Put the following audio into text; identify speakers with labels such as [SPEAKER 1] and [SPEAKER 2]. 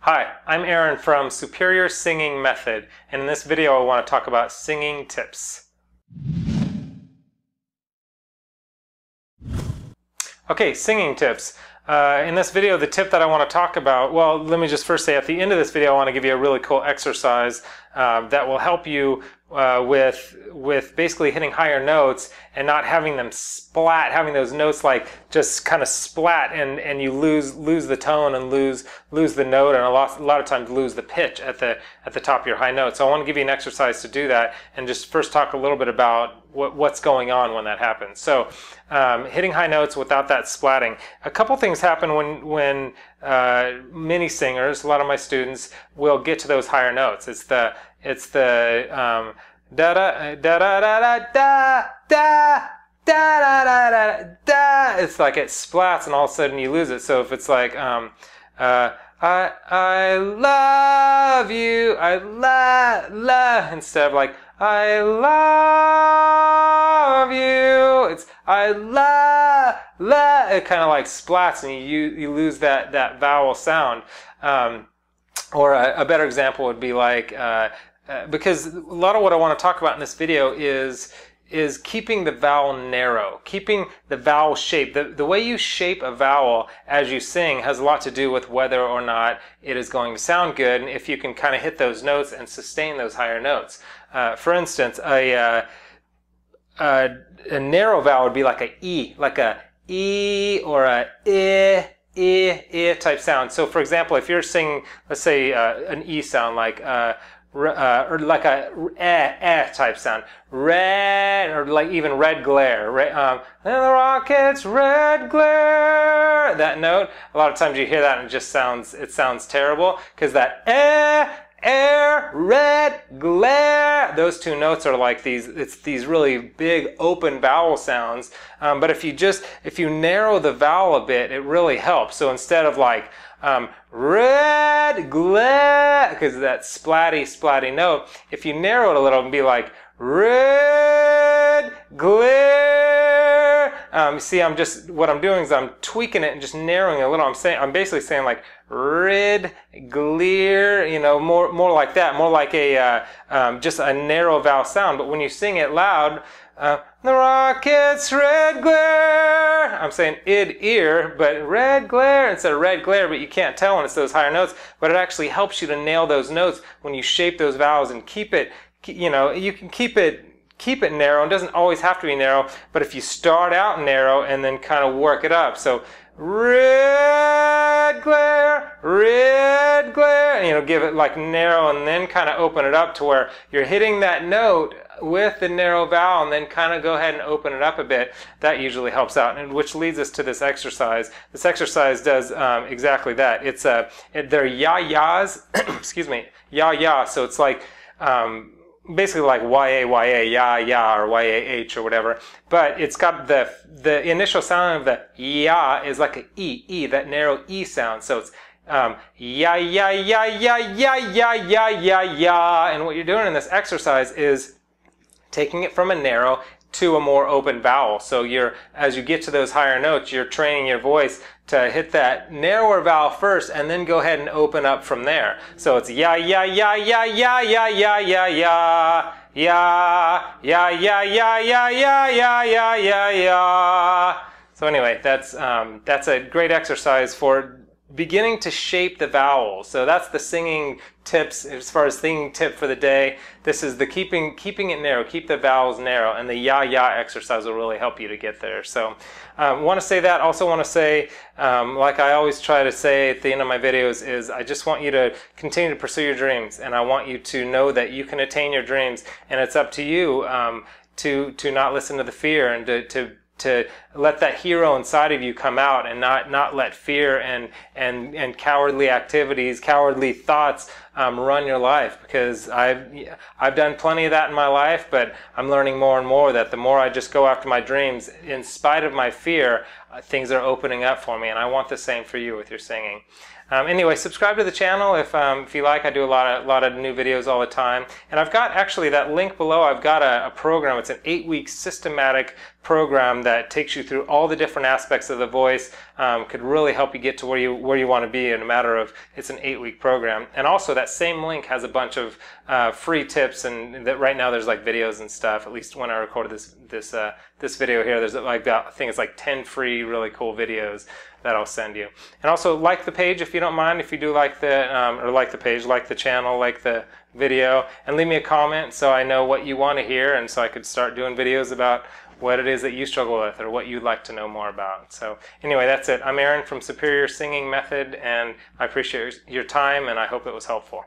[SPEAKER 1] Hi, I'm Aaron from Superior Singing Method, and in this video I want to talk about singing tips. Okay, singing tips. In this video, the tip that I want to talk about, well, let me just first say at the end of this video I want to give you a really cool exercise that will help you with basically hitting higher notes and not having them splat, having those notes like just kind of splat and you lose the tone and lose the note, and a lot of times lose the pitch at the top of your high note. So I want to give you an exercise to do that and just first talk a little bit about what's going on when that happens. So hitting high notes without that splatting. A couple things happen when many singers, a lot of my students, will get to those higher notes. It's the da da da da da da da da da da da. It's like it splats and all of a sudden you lose it. So if it's like I love you, I love, instead of like I love you, it's I love, it kind of like splats and you lose that vowel sound. Or a better example would be like, because a lot of what I want to talk about in this video is keeping the vowel narrow, keeping the vowel shape. The way you shape a vowel as you sing has a lot to do with whether or not it is going to sound good, and if you can kind of hit those notes and sustain those higher notes. For instance, a narrow vowel would be like a E or a I type sound. So for example, if you're singing, let's say an E sound like or like a type sound, red, or like even red glare, and the rockets red glare, that note, a lot of times you hear that and it sounds terrible because that air, red glare, those two notes are like these really big open vowel sounds. But if you narrow the vowel a bit, it really helps. So instead of like red glare, because that splatty note, if you narrow it a little and be like red glare, see, what I'm doing is I'm tweaking it and just narrowing it a little. I'm basically saying like red glare, you know, more like that, more like a just a narrow vowel sound. But when you sing it loud, the rockets red glare, I'm saying id ear, but red glare instead of red glare, but you can't tell when it's those higher notes. But it actually helps you to nail those notes when you shape those vowels and keep it, you know, you can keep it narrow. It doesn't always have to be narrow, but if you start out narrow and then kind of work it up. So red glare, and, you know, give it like narrow and then kind of open it up to where you're hitting that note with the narrow vowel and then kind of go ahead and open it up a bit. That usually helps out, and which leads us to this exercise. This exercise does exactly that. It's they're ya-yas, excuse me, ya-ya, so it's like basically like ya-ya, ya-ya, or ya-h or whatever, but it's got the initial sound of the ya is like a e, that narrow e sound. So it's ya ya ya ya ya ya ya ya ya, and what you're doing in this exercise is taking it from a narrow to a more open vowel. So as you get to those higher notes, you're training your voice to hit that narrower vowel first and then go ahead and open up from there. So it's ya ya ya ya ya ya ya ya ya ya ya ya ya ya ya ya ya ya ya. So anyway, that's a great exercise for beginning to shape the vowels. So that's the singing tips. As far as singing tip for the day, this is the keeping it narrow, keep the vowels narrow, and the ya-ya exercise will really help you to get there. So want to say that. Also want to say, like I always try to say at the end of my videos, is I just want you to continue to pursue your dreams, and I want you to know that you can attain your dreams, and it's up to you to not listen to the fear and to let that hero inside of you come out, and not let fear and cowardly activities, cowardly thoughts run your life. Because I've done plenty of that in my life, but I'm learning more and more that the more I just go after my dreams, in spite of my fear, things are opening up for me, and I want the same for you with your singing. Anyway, subscribe to the channel if you like. I do a lot of new videos all the time, and I've got actually that link below. I've got a program. It's an 8-week systematic program that takes you through all the different aspects of the voice. Could really help you get to where you want to be in a matter of, it's an 8-week program. And also that same link has a bunch of free tips, and that right now there's like videos and stuff. At least when I recorded this video here, there's like I think it's like 10 free really cool videos that I'll send you. And also like the page if you don't mind, if you do like the channel, like the video, and leave me a comment so I know what you want to hear, and so I could start doing videos about what it is that you struggle with or what you'd like to know more about. So anyway, that's it. I'm Aaron from Superior Singing Method, and I appreciate your time, and I hope it was helpful.